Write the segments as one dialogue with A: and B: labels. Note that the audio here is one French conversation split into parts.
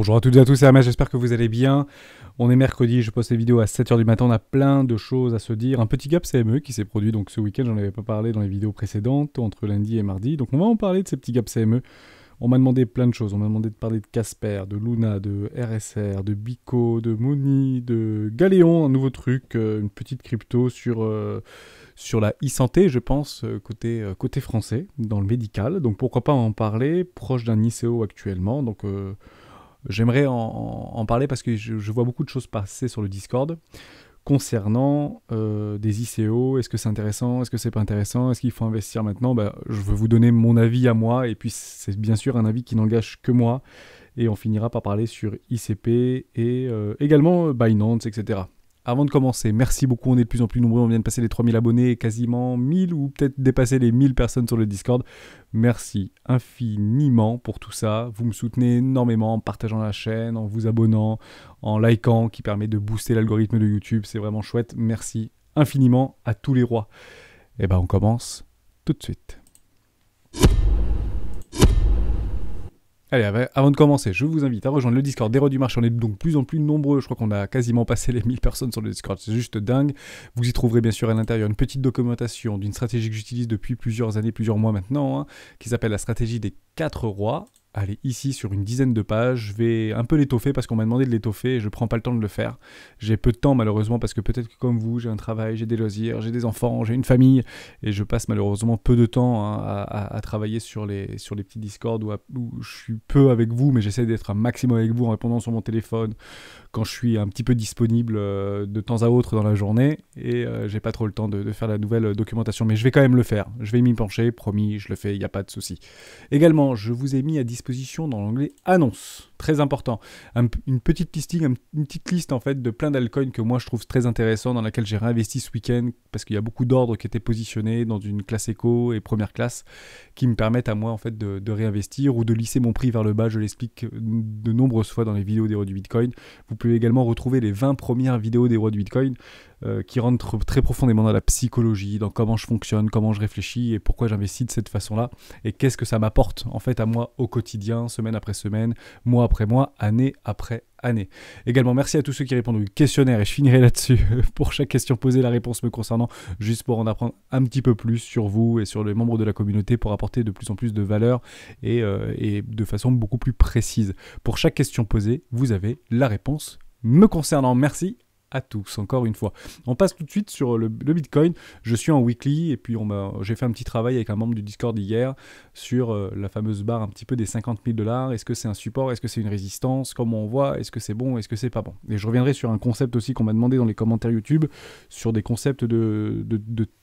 A: Bonjour à toutes et à tous, c'est Ahmed, j'espère que vous allez bien. On est mercredi, je poste les vidéos à 7h du matin, on a plein de choses à se dire. Un petit gap CME qui s'est produit donc ce week-end, j'en avais pas parlé dans les vidéos précédentes, entre lundi et mardi. Donc on va en parler de ces petits gaps CME. On m'a demandé plein de choses, on m'a demandé de parler de Casper, de Luna, de RSR, de Bico, de Moni, de Galéon, un nouveau truc, une petite crypto sur la e-santé, je pense, côté français, dans le médical. Donc pourquoi pas en parler, proche d'un ICO actuellement. Donc j'aimerais en parler parce que je vois beaucoup de choses passer sur le Discord concernant des ICO. Est-ce que c'est intéressant? Est-ce que c'est pas intéressant? Est-ce qu'il faut investir maintenant? Je vais vous donner mon avis à moi, et puis c'est bien sûr un avis qui n'engage que moi, et on finira par parler sur ICP et également Binance, etc. Avant de commencer, merci beaucoup, on est de plus en plus nombreux, on vient de passer les 3000 abonnés, quasiment 1000 ou peut-être dépasser les 1000 personnes sur le Discord. Merci infiniment pour tout ça, vous me soutenez énormément en partageant la chaîne, en vous abonnant, en likant, qui permet de booster l'algorithme de YouTube, c'est vraiment chouette. Merci infiniment à tous les rois. Et on commence tout de suite. Allez, avant de commencer, je vous invite à rejoindre le Discord des Rois du Marché. On est donc de plus en plus nombreux. Je crois qu'on a quasiment passé les 1000 personnes sur le Discord. C'est juste dingue. Vous y trouverez bien sûr à l'intérieur une petite documentation d'une stratégie que j'utilise depuis plusieurs années, plusieurs mois maintenant, qui s'appelle la stratégie des 4 rois. Allez, ici sur une dizaine de pages, je vais un peu l'étoffer parce qu'on m'a demandé de l'étoffer et je prends pas le temps de le faire. J'ai peu de temps malheureusement parce que peut-être que comme vous, j'ai un travail, j'ai des loisirs, j'ai des enfants, j'ai une famille et je passe malheureusement peu de temps à travailler sur les petits Discord où je suis peu avec vous, mais j'essaie d'être un maximum avec vous en répondant sur mon téléphone quand je suis un petit peu disponible de temps à autre dans la journée, et j'ai pas trop le temps de faire la nouvelle documentation, mais je vais quand même le faire, je vais m'y pencher, promis, je le fais, il n'y a pas de souci. Également, je vous ai mis à disposition dans l'onglet annonces, très important, une petite listing, une petite liste en fait de plein d'altcoins que moi je trouve très intéressant, dans laquelle j'ai réinvesti ce week-end parce qu'il y a beaucoup d'ordres qui étaient positionnés dans une classe éco et première classe qui me permettent à moi en fait de réinvestir ou de lisser mon prix vers le bas. Je l'explique de nombreuses fois dans les vidéos des rois du Bitcoin. Vous pouvez également retrouver les 20 premières vidéos des rois du Bitcoin qui rentrent très profondément dans la psychologie, dans comment je fonctionne, comment je réfléchis et pourquoi j'investis de cette façon-là et qu'est-ce que ça m'apporte en fait à moi au quotidien, semaine après semaine, mois après mois, année après année. Également, merci à tous ceux qui répondent au questionnaire, et je finirai là-dessus pour chaque question posée, la réponse me concernant, juste pour en apprendre un petit peu plus sur vous et sur les membres de la communauté pour apporter de plus en plus de valeur et de façon beaucoup plus précise. Pour chaque question posée, vous avez la réponse me concernant. Merci à tous, encore une fois. On passe tout de suite sur le Bitcoin. Je suis en weekly et puis j'ai fait un petit travail avec un membre du Discord hier sur la fameuse barre un petit peu des 50 000 $. Est-ce que c'est un support? Est-ce que c'est une résistance? Comment on voit? Est-ce que c'est bon? Est-ce que c'est pas bon? Et je reviendrai sur un concept aussi qu'on m'a demandé dans les commentaires YouTube, sur des concepts de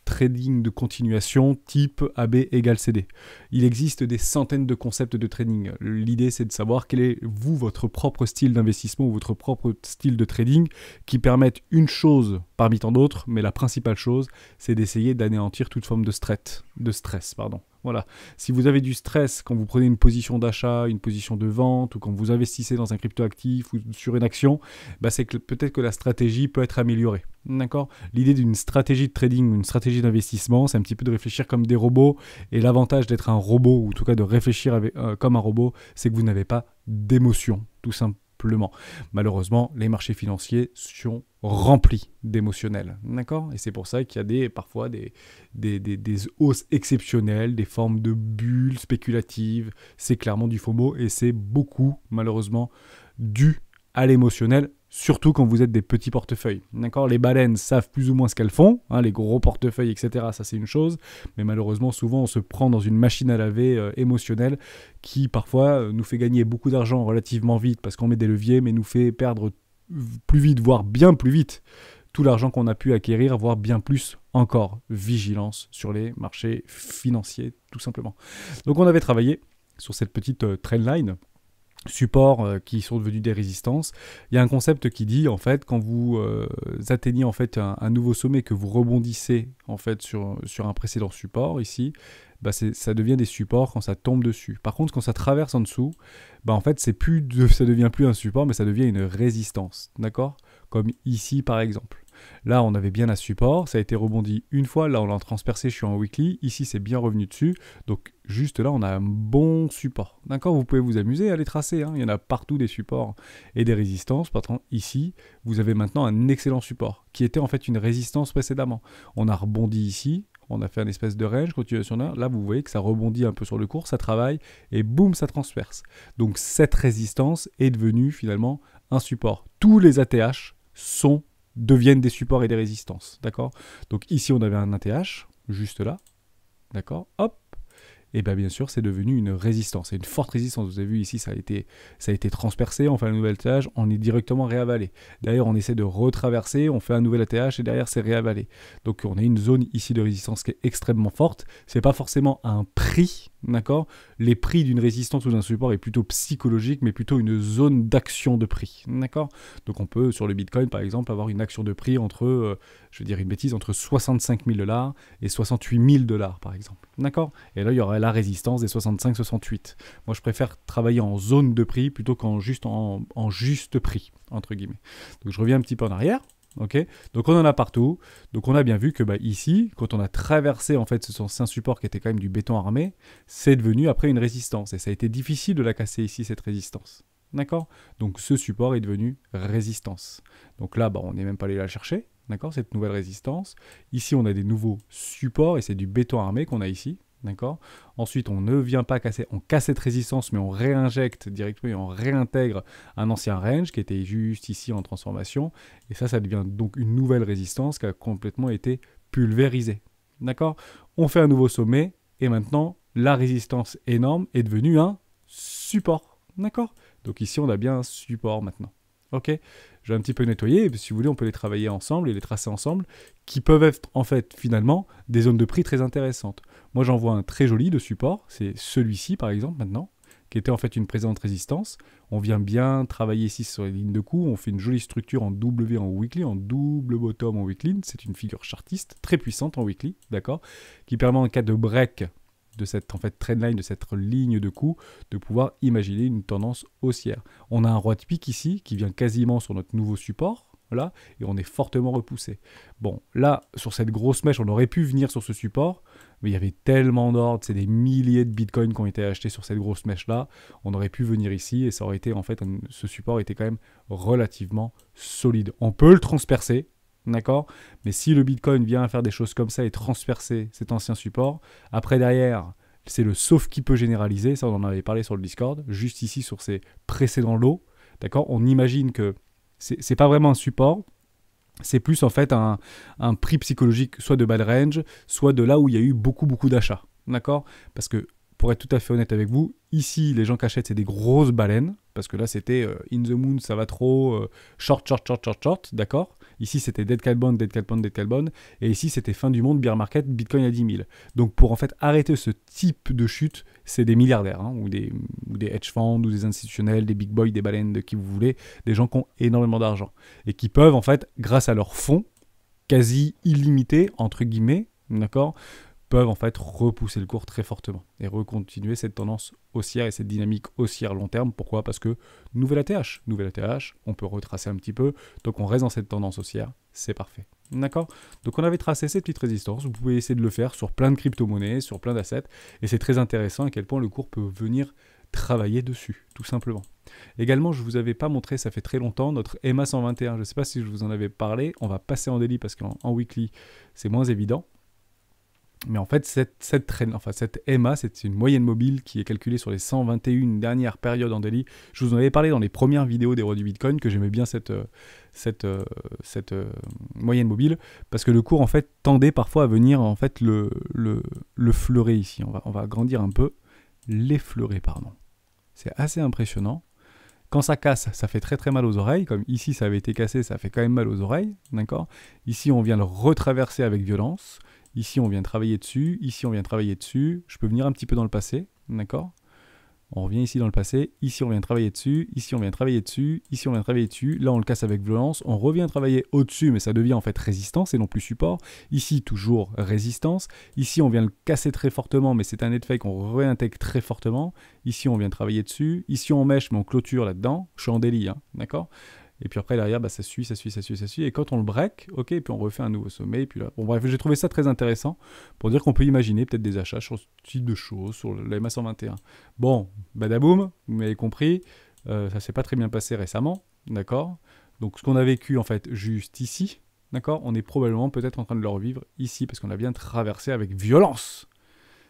A: trading de continuation type AB égale CD. Il existe des centaines de concepts de trading. L'idée, c'est de savoir quel est, votre propre style d'investissement ou votre propre style de trading qui permettent une chose parmi tant d'autres, mais la principale chose, c'est d'essayer d'anéantir toute forme de stress. Voilà. Si vous avez du stress quand vous prenez une position d'achat, une position de vente, ou quand vous investissez dans un cryptoactif ou sur une action, c'est que peut-être que la stratégie peut être améliorée. D'accord ? L'idée d'une stratégie de trading ou une stratégie d'investissement, c'est un petit peu de réfléchir comme des robots. Et l'avantage d'être un robot, ou en tout cas de réfléchir comme un robot, c'est que vous n'avez pas d'émotion, tout simplement. Malheureusement, les marchés financiers sont remplis d'émotionnels, d'accord? Et c'est pour ça qu'il y a parfois des hausses exceptionnelles, des formes de bulles spéculatives. C'est clairement du FOMO et c'est beaucoup, malheureusement, dû à l'émotionnel, surtout quand vous êtes des petits portefeuilles. D'accord ? Les baleines savent plus ou moins ce qu'elles font, les gros portefeuilles, etc., ça c'est une chose, mais malheureusement, souvent, on se prend dans une machine à laver émotionnelle qui, parfois, nous fait gagner beaucoup d'argent relativement vite parce qu'on met des leviers, mais nous fait perdre plus vite, voire bien plus vite, tout l'argent qu'on a pu acquérir, voire bien plus encore. Vigilance sur les marchés financiers, tout simplement. Donc, on avait travaillé sur cette petite trendline, supports qui sont devenus des résistances. Il y a un concept qui dit en fait quand vous atteignez en fait un nouveau sommet, que vous rebondissez en fait sur un précédent support ici, ça devient des supports quand ça tombe dessus. Par contre, quand ça traverse en dessous, en fait ça devient plus un support, mais ça devient une résistance, d'accord ? Comme ici par exemple. Là, on avait bien un support, ça a été rebondi une fois, là on l'a transpercé, je suis en weekly, ici c'est bien revenu dessus, donc juste là on a un bon support. D'accord, vous pouvez vous amuser à les tracer, hein. Il y en a partout des supports et des résistances. Par contre, ici, vous avez maintenant un excellent support, qui était en fait une résistance précédemment. On a rebondi ici, on a fait une espèce de range, continuation là, là vous voyez que ça rebondit un peu sur le cours, ça travaille, et boum, ça transperce. Donc cette résistance est devenue finalement un support. Tous les ATH deviennent des supports et des résistances, d'accord? Donc ici on avait un ATH, juste là, d'accord? Hop, et bien sûr c'est devenu une résistance, et une forte résistance. Vous avez vu ici ça a été transpercé, on fait un nouvel ATH, on est directement réavalé. D'ailleurs on essaie de retraverser, on fait un nouvel ATH et derrière c'est réavalé. Donc on a une zone ici de résistance qui est extrêmement forte. C'est pas forcément un prix, d'accord? Les prix d'une résistance ou d'un support est plutôt psychologique, mais plutôt une zone d'action de prix, d'accord? Donc on peut sur le Bitcoin par exemple avoir une action de prix entre, je vais dire une bêtise, entre 65 000 $ et 68 000 $ par exemple, d'accord? Et là il y aurait la résistance des 65-68. Moi, je préfère travailler en zone de prix plutôt qu'en juste prix, entre guillemets. Donc, je reviens un petit peu en arrière. Okay, donc on en a partout. Donc on a bien vu que ici, quand on a traversé en fait ce ancien support qui était quand même du béton armé, c'est devenu après une résistance. Et ça a été difficile de la casser ici, cette résistance. D'accord? Donc ce support est devenu résistance. Donc là, on n'est même pas allé la chercher. D'accord? Cette nouvelle résistance. Ici, on a des nouveaux supports et c'est du béton armé qu'on a ici. D'accord. Ensuite, on ne vient pas casser, on casse cette résistance, mais on réinjecte directement et on réintègre un ancien range qui était juste ici en transformation. Et ça devient donc une nouvelle résistance qui a complètement été pulvérisée. D'accord. On fait un nouveau sommet et maintenant, la résistance énorme est devenue un support. D'accord. Donc ici, on a bien un support maintenant. Ok, je vais un petit peu nettoyer, et si vous voulez, on peut les travailler ensemble et les tracer ensemble, qui peuvent être en fait finalement des zones de prix très intéressantes. Moi j'en vois un très joli de support, c'est celui-ci par exemple maintenant, qui était en fait une présente résistance. On vient bien travailler ici sur les lignes de coups, on fait une jolie structure en W en weekly, en double bottom en weekly, c'est une figure chartiste très puissante en weekly, d'accord, qui permet en cas de break de cette trendline, de cette ligne de coup, de pouvoir imaginer une tendance haussière. On a un roi de pique ici qui vient quasiment sur notre nouveau support, là, et on est fortement repoussé. Bon, là, sur cette grosse mèche, on aurait pu venir sur ce support, mais il y avait tellement d'ordres, c'est des milliers de bitcoins qui ont été achetés sur cette grosse mèche-là, on aurait pu venir ici, et ça aurait été, en fait, ce support était quand même relativement solide. On peut le transpercer, d'accord? Mais si le Bitcoin vient faire des choses comme ça et transpercer cet ancien support, après derrière, c'est le sauf qui peut généraliser, ça on en avait parlé sur le Discord, juste ici sur ces précédents lots, d'accord? On imagine que c'est pas vraiment un support, c'est plus en fait un prix psychologique, soit de bad range, soit de là où il y a eu beaucoup d'achats, d'accord? Parce que pour être tout à fait honnête avec vous, ici, les gens qui achètent, c'est des grosses baleines, parce que là, c'était in the moon, ça va trop, short, d'accord? Ici, c'était dead cat bond, et ici, c'était fin du monde, bear market, Bitcoin à 10 000. Donc, pour en fait arrêter ce type de chute, c'est des milliardaires, hein, ou des hedge funds, ou des institutionnels, des big boys, des baleines, de qui vous voulez, des gens qui ont énormément d'argent, et qui peuvent, en fait, grâce à leurs fonds, quasi illimités, entre guillemets, d'accord, peuvent en fait repousser le cours très fortement et recontinuer cette tendance haussière et cette dynamique haussière long terme. Pourquoi? Parce que nouvelle ATH, on peut retracer un petit peu, donc on reste dans cette tendance haussière, c'est parfait. D'accord? Donc on avait tracé cette petite résistance, vous pouvez essayer de le faire sur plein de crypto-monnaies, sur plein d'assets, et c'est très intéressant à quel point le cours peut venir travailler dessus, tout simplement. Également, je ne vous avais pas montré, ça fait très longtemps, notre EMA 121, je ne sais pas si je vous en avais parlé, on va passer en daily parce qu'en weekly, c'est moins évident. Mais en fait, cette EMA, c'est une moyenne mobile qui est calculée sur les 121 dernières périodes en daily. Je vous en avais parlé dans les premières vidéos des rois du Bitcoin, que j'aimais bien cette moyenne mobile, parce que le cours, en fait, tendait parfois à venir, en fait, le fleurer ici. On va agrandir un peu. L'effleurer, pardon. C'est assez impressionnant. Quand ça casse, ça fait très mal aux oreilles. Comme ici, ça avait été cassé, ça fait quand même mal aux oreilles. D'accord ? Ici, on vient le retraverser avec violence. Ici, on vient travailler dessus. Ici, on vient travailler dessus. Je peux venir un petit peu dans le passé. D'accord ? On revient ici dans le passé. Ici, on vient travailler dessus. Ici, on vient travailler dessus. Ici, on vient travailler dessus. Là, on le casse avec violence. On revient travailler au-dessus, mais ça devient en fait résistance et non plus support. Ici, toujours résistance. Ici, on vient le casser très fortement, mais c'est un effet qu'on réintègre très fortement. Ici, on vient travailler dessus. Ici, on mèche, mais on clôture là-dedans. Je suis en délit, hein, d'accord ? Et puis après, derrière, bah, ça suit, ça suit, ça suit, ça suit. Et quand on le break, ok, et puis on refait un nouveau sommet. Et puis là, bon, bref, j'ai trouvé ça très intéressant pour dire qu'on peut imaginer peut-être des achats sur ce type de choses, sur la MA 121. Bon, badaboum, vous m'avez compris, ça s'est pas très bien passé récemment, d'accord? Donc ce qu'on a vécu en fait juste ici, d'accord, on est probablement peut-être en train de le revivre ici, parce qu'on a bien traversé avec violence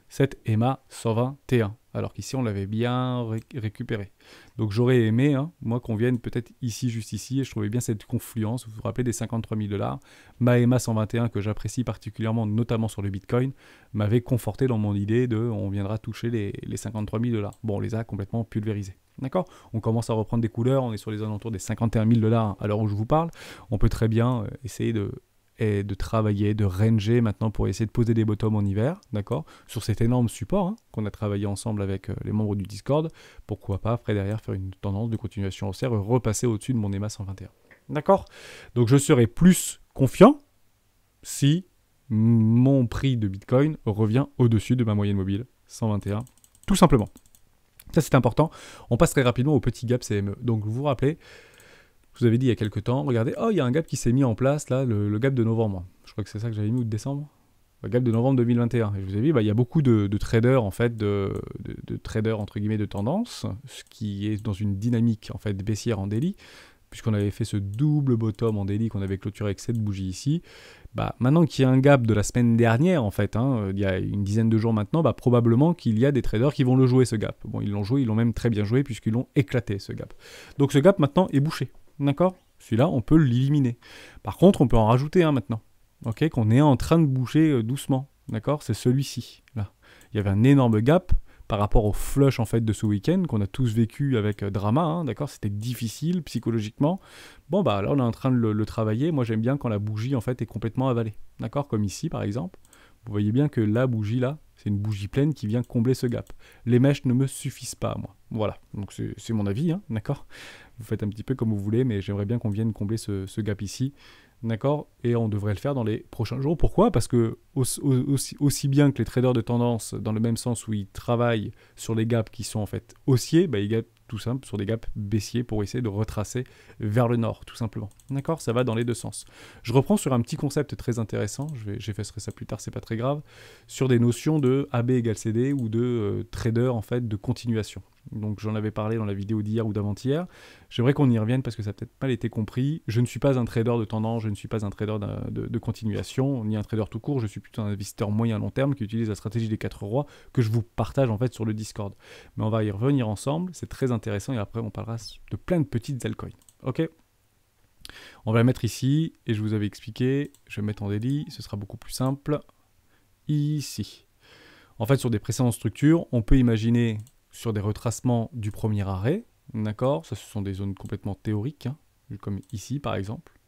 A: cette EMA 121, alors qu'ici on l'avait bien récupéré. Donc j'aurais aimé, hein, moi, qu'on vienne peut-être ici, juste ici, et je trouvais bien cette confluence, vous vous rappelez des 53 000 $, ma EMA 121, que j'apprécie particulièrement, notamment sur le Bitcoin, m'avait conforté dans mon idée de on viendra toucher les 53 000 $. Bon, on les a complètement pulvérisés. D'accord? On commence à reprendre des couleurs, on est sur les alentours des 51 000 $ à l'heure où je vous parle. On peut très bien essayer de travailler, de ranger maintenant pour essayer de poser des bottoms en hiver, d'accord? Sur cet énorme support hein, qu'on a travaillé ensemble avec les membres du Discord. Pourquoi pas, après derrière, faire une tendance de continuation haussière et repasser au-dessus de mon EMA 121. D'accord? Donc je serai plus confiant si mon prix de Bitcoin revient au-dessus de ma moyenne mobile 121, tout simplement. Ça, c'est important. On passe très rapidement au petit gap CME. Donc, vous vous rappelez, je vous avais dit il y a quelques temps, regardez, oh, il y a un gap qui s'est mis en place, là, le gap de novembre. Je crois que c'est ça que j'avais mis, ou de décembre. Le gap de novembre 2021. Et je vous ai dit, bah, il y a beaucoup de traders, en fait, de traders, entre guillemets, de tendance, ce qui est dans une dynamique, en fait, baissière en daily, puisqu'on avait fait ce double bottom en daily qu'on avait clôturé avec cette bougie ici. Bah, maintenant qu'il y a un gap de la semaine dernière, en fait, hein, il y a une dizaine de jours maintenant, bah, probablement qu'il y a des traders qui vont le jouer, ce gap. Bon, ils l'ont joué, ils l'ont même très bien joué, puisqu'ils l'ont éclaté, ce gap. Donc ce gap, maintenant, est bouché. D'accord? Celui-là, on peut l'éliminer. Par contre, on peut en rajouter un maintenant. Ok? Qu'on est en train de boucher doucement. D'accord? C'est celui-ci, là. Il y avait un énorme gap par rapport au flush en fait de ce week-end qu'on a tous vécu avec drama, hein, d'accord, c'était difficile psychologiquement. Bon bah là on est en train de le travailler. Moi j'aime bien quand la bougie en fait est complètement avalée, d'accord, comme ici par exemple. Vous voyez bien que la bougie là, c'est une bougie pleine qui vient combler ce gap. Les mèches ne me suffisent pas moi. Voilà, donc c'est mon avis, hein, d'accord. Vous faites un petit peu comme vous voulez, mais j'aimerais bien qu'on vienne combler ce gap ici. D'accord? Et on devrait le faire dans les prochains jours. Pourquoi? Parce que aussi bien que les traders de tendance, dans le même sens où ils travaillent sur les gaps qui sont en fait haussiers, bah, ils gapent tout simple sur des gaps baissiers pour essayer de retracer vers le nord, tout simplement. D'accord? Ça va dans les deux sens. Je reprends sur un petit concept très intéressant, j'effacerai ça plus tard, c'est pas très grave, sur des notions de AB égale CD ou de trader en fait de continuation. Donc j'en avais parlé dans la vidéo d'hier ou d'avant-hier. J'aimerais qu'on y revienne parce que ça n'a peut-être pas été compris. Je ne suis pas un trader de tendance, je ne suis pas un trader de continuation, ni un trader tout court. Je suis plutôt un investisseur moyen long terme qui utilise la stratégie des 4 rois que je vous partage en fait sur le Discord. Mais on va y revenir ensemble, c'est très intéressant et après on parlera de plein de petites altcoins. Ok ? On va la mettre ici et je vous avais expliqué, je vais mettre en daily, ce sera beaucoup plus simple. Ici. En fait sur des précédentes structures, on peut imaginer sur des retracements du premier arrêt, d'accord, ça ce sont des zones complètement théoriques, hein, comme ici par exemple,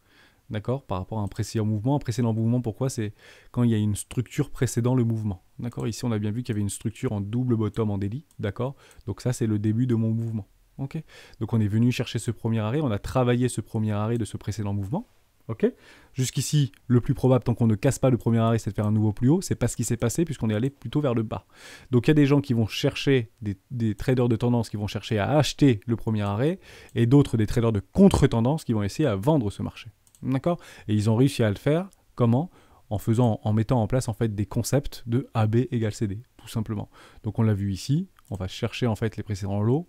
A: d'accord, par rapport à un précédent mouvement. Un précédent mouvement, pourquoi? C'est quand il y a une structure précédant le mouvement, d'accord. Ici on a bien vu qu'il y avait une structure en double bottom en daily, d'accord, donc ça c'est le début de mon mouvement, ok. Donc on est venu chercher ce premier arrêt, on a travaillé ce premier arrêt de ce précédent mouvement. Ok. Jusqu'ici, le plus probable, tant qu'on ne casse pas le premier arrêt, c'est de faire un nouveau plus haut. C'est pas ce qui s'est passé puisqu'on est allé plutôt vers le bas. Donc il y a des gens qui vont chercher, des traders de tendance qui vont chercher à acheter le premier arrêt et d'autres, des traders de contre-tendance qui vont essayer à vendre ce marché. D'accord? Et ils ont réussi à le faire. Comment? En mettant en place en fait des concepts de AB égale CD, tout simplement. Donc on l'a vu ici. On va chercher en fait les précédents lots.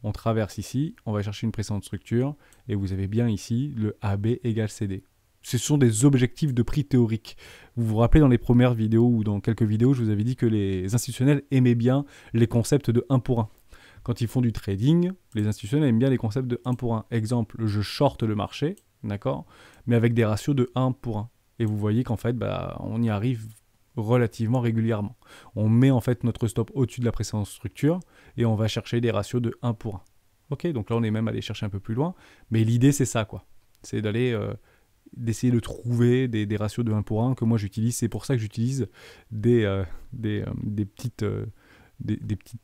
A: On traverse ici, on va chercher une précédente structure, et vous avez bien ici le AB égale CD. Ce sont des objectifs de prix théoriques. Vous vous rappelez dans les premières vidéos ou dans quelques vidéos, je vous avais dit que les institutionnels aimaient bien les concepts de 1 pour 1. Quand ils font du trading, les institutionnels aiment bien les concepts de 1 pour 1. Exemple, je shorte le marché, d'accord, mais avec des ratios de 1 pour 1. Et vous voyez qu'en fait, bah, on y arrive relativement régulièrement. On met en fait notre stop au-dessus de la précédente structure et on va chercher des ratios de 1 pour 1. Ok, donc là on est même allé chercher un peu plus loin, mais l'idée c'est ça quoi. C'est d'essayer de trouver des ratios de 1 pour 1 que moi j'utilise. C'est pour ça que j'utilise des petites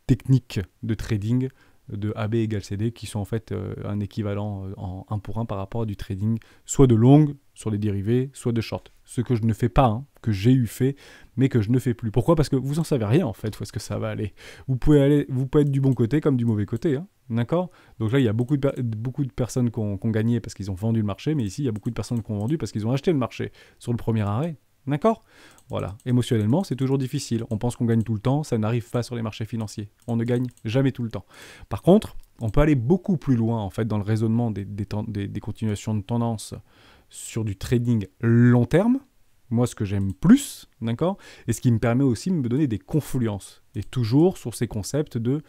A: techniques de trading de AB égale CD qui sont en fait un équivalent en 1 pour 1 par rapport à du trading soit de long sur les dérivés, soit de short. Ce que je ne fais pas, hein, que j'ai eu fait, mais que je ne fais plus. Pourquoi? Parce que vous en savez rien en fait, où est-ce que ça va aller. Vous pouvez être du bon côté comme du mauvais côté. Hein. D'accord? Donc là, il y a beaucoup de personnes qui ont gagné parce qu'ils ont vendu le marché, mais ici, il y a beaucoup de personnes qui ont vendu parce qu'ils ont acheté le marché sur le premier arrêt. D'accord? Voilà. Émotionnellement, c'est toujours difficile. On pense qu'on gagne tout le temps, ça n'arrive pas sur les marchés financiers. On ne gagne jamais tout le temps. Par contre, on peut aller beaucoup plus loin, en fait, dans le raisonnement des continuations de tendance sur du trading long terme. Moi, ce que j'aime plus, d'accord? Et ce qui me permet aussi de me donner des confluences. Et toujours sur ces concepts de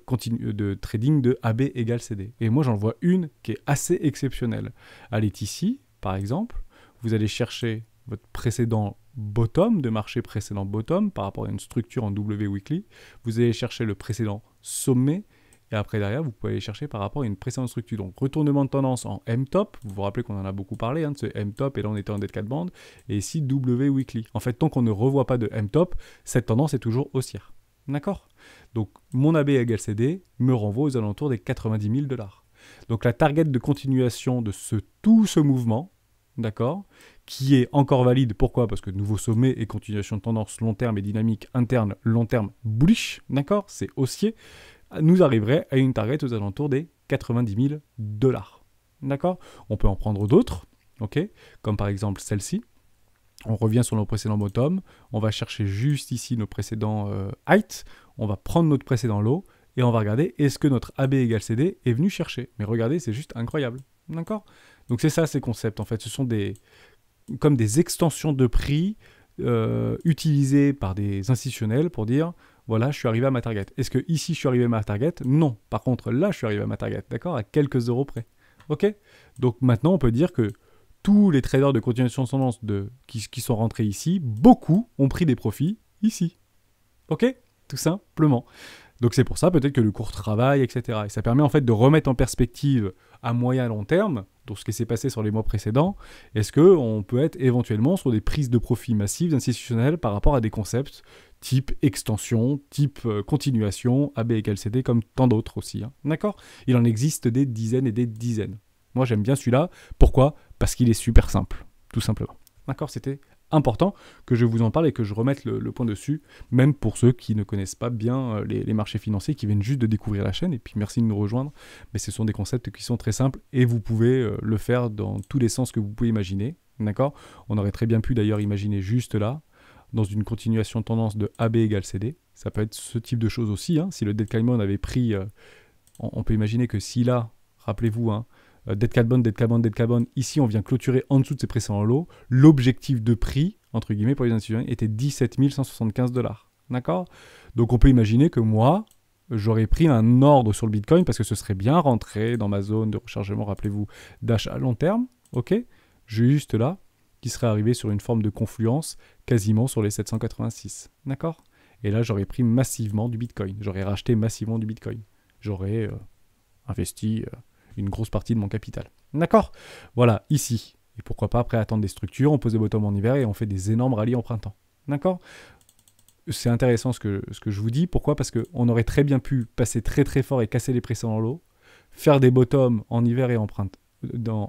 A: trading de AB égale CD. Et moi, j'en vois une qui est assez exceptionnelle. Elle est ici, par exemple. Vous allez chercher votre précédent bottom, de marché précédent bottom, par rapport à une structure en W weekly. Vous allez chercher le précédent sommet. Et après, derrière, vous pouvez aller chercher par rapport à une précédente structure. Donc, retournement de tendance en M-top. Vous vous rappelez qu'on en a beaucoup parlé, de ce M-top. Et là, on était en dead cat band. Et ici, W weekly. En fait, tant qu'on ne revoit pas de M-top, cette tendance est toujours haussière. D'accord? Donc, mon AB égale CD me renvoie aux alentours des 90 000 $. Donc, la target de continuation de tout ce mouvement, d'accord, qui est encore valide. Pourquoi? Parce que nouveau sommet et continuation de tendance long terme et dynamique interne, long terme bullish, d'accord, c'est haussier, nous arriverait à une target aux alentours des 90 000 $. D'accord? On peut en prendre d'autres, ok, comme par exemple celle-ci. On revient sur nos précédents bottom, on va chercher juste ici nos précédents height, on va prendre notre précédent low, et on va regarder est-ce que notre AB égale CD est venu chercher. Mais regardez, c'est juste incroyable. D'accord? Donc c'est ça ces concepts, en fait. Ce sont comme des extensions de prix utilisées par des institutionnels pour dire, voilà, je suis arrivé à ma target. Est-ce que ici, je suis arrivé à ma target? Non. Par contre, là, je suis arrivé à ma target, d'accord? À quelques euros près. Ok? Donc maintenant, on peut dire que tous les traders de continuation de tendance qui sont rentrés ici, beaucoup ont pris des profits ici. Ok? Tout simplement. Donc c'est pour ça peut-être que le court travail, etc. Et ça permet en fait de remettre en perspective à moyen et long terme, donc ce qui s'est passé sur les mois précédents, est-ce qu'on peut être éventuellement sur des prises de profit massives institutionnelles par rapport à des concepts type extension, type continuation, AB égale CD, comme tant d'autres aussi. D'accord? Il en existe des dizaines et des dizaines. Moi j'aime bien celui-là. Pourquoi? Parce qu'il est super simple, tout simplement. D'accord? C'était important que je vous en parle et que je remette le point dessus, même pour ceux qui ne connaissent pas bien les marchés financiers, qui viennent juste de découvrir la chaîne, et puis merci de nous rejoindre, mais ce sont des concepts qui sont très simples, et vous pouvez le faire dans tous les sens que vous pouvez imaginer, d'accord? On aurait très bien pu d'ailleurs imaginer juste là, dans une continuation de tendance de AB égale CD, ça peut être ce type de choses aussi, si le Dead Cat Bond avait pris, on peut imaginer que si là, rappelez-vous, Dead Cat Bond, Dead Cat Bond, Dead Cat Bond. Ici, on vient clôturer en dessous de ces précédents lots. L'objectif de prix, entre guillemets, pour les institutionnels, était 17 175 $. D'accord? Donc, on peut imaginer que moi, j'aurais pris un ordre sur le Bitcoin parce que ce serait bien rentré dans ma zone de rechargement, rappelez-vous, d'achat à long terme. Ok? Juste là, qui serait arrivé sur une forme de confluence quasiment sur les 786. D'accord? Et là, j'aurais pris massivement du Bitcoin. J'aurais racheté massivement du Bitcoin. J'aurais investi une grosse partie de mon capital. D'accord? Voilà, ici. Et pourquoi pas après attendre des structures, on pose des bottoms en hiver et on fait des énormes rallyes en printemps. D'accord? C'est intéressant ce que je vous dis. Pourquoi? Parce qu'on aurait très bien pu passer très très fort et casser les précédents lots, faire des bottoms en hiver et en printemps,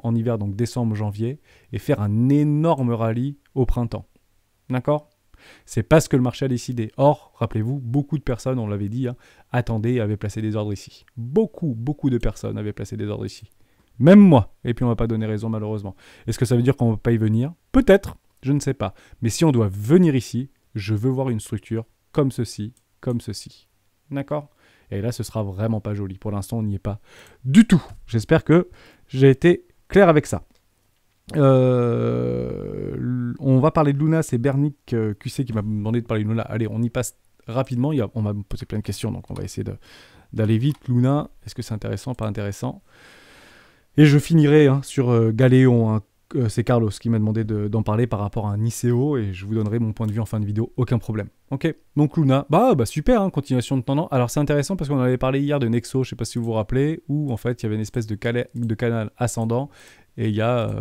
A: en hiver, donc décembre, janvier, et faire un énorme rallye au printemps. D'accord? C'est pas ce que le marché a décidé. Or, rappelez-vous, beaucoup de personnes, on l'avait dit, attendaient et avaient placé des ordres ici. Beaucoup de personnes avaient placé des ordres ici. Même moi. Et puis on ne va pas donner raison malheureusement. Est-ce que ça veut dire qu'on ne va pas y venir? Peut-être, je ne sais pas. Mais si on doit venir ici, je veux voir une structure comme ceci, comme ceci. D'accord? Et là, ce sera vraiment pas joli. Pour l'instant, on n'y est pas du tout. J'espère que j'ai été clair avec ça. On va parler de Luna, c'est Bernick QC qui m'a demandé de parler de Luna. Allez, on y passe rapidement. On m'a posé plein de questions, donc on va essayer d'aller vite. Luna, est-ce que c'est intéressant, pas intéressant? Et je finirai sur Galéon. C'est Carlos qui m'a demandé d'en parler par rapport à un ICO et je vous donnerai mon point de vue en fin de vidéo, aucun problème. Ok, donc Luna, bah super, continuation de tendance. Alors c'est intéressant parce qu'on avait parlé hier de Nexo, je sais pas si vous vous rappelez, où en fait il y avait une espèce de canal ascendant et il y a